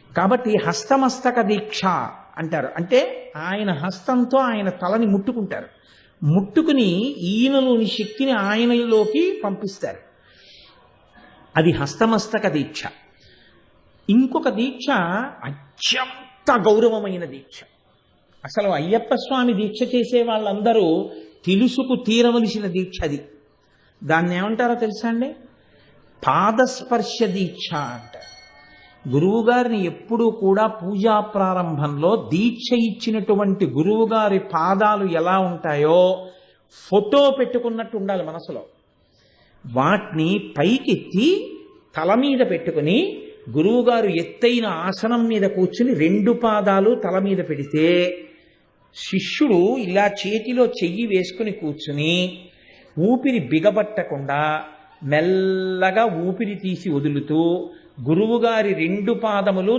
కాబట్టి హస్తమస్తక దీక్ష అంటారు. అంటే ఆయన హస్తంతో ఆయన తలని ముట్టుకుంటారు. ముట్టుకుని ఈయనలోని శక్తిని ఆయనలోకి పంపిస్తారు. అది హస్తమస్తక దీక్ష. ఇంకొక దీక్ష అత్యంత గౌరవమైన దీక్ష. అసలు అయ్యప్ప స్వామి దీక్ష చేసే వాళ్ళందరూ తెలుసుకు తీరవలసిన దీక్ష అది. దాన్ని ఏమంటారో తెలుసా అండి? పాదస్పర్శ దీక్ష అంటారు. గురువుగారిని ఎప్పుడూ కూడా పూజా ప్రారంభంలో దీక్ష ఇచ్చినటువంటి గురువుగారి పాదాలు ఎలా ఉంటాయో ఫోటో పెట్టుకున్నట్టు ఉండాలి మనసులో. వాటిని పైకెత్తి తల మీద పెట్టుకుని గురువుగారు ఎత్తైన ఆసనం మీద కూర్చుని 2 పాదాలు తల మీద పెడితే శిష్యుడు ఇలా చేతిలో చెయ్యి వేసుకుని కూర్చుని ఊపిరి బిగబట్టకుండా మెల్లగా ఊపిరి తీసి వదులుతూ గురువుగారి 2 పాదములు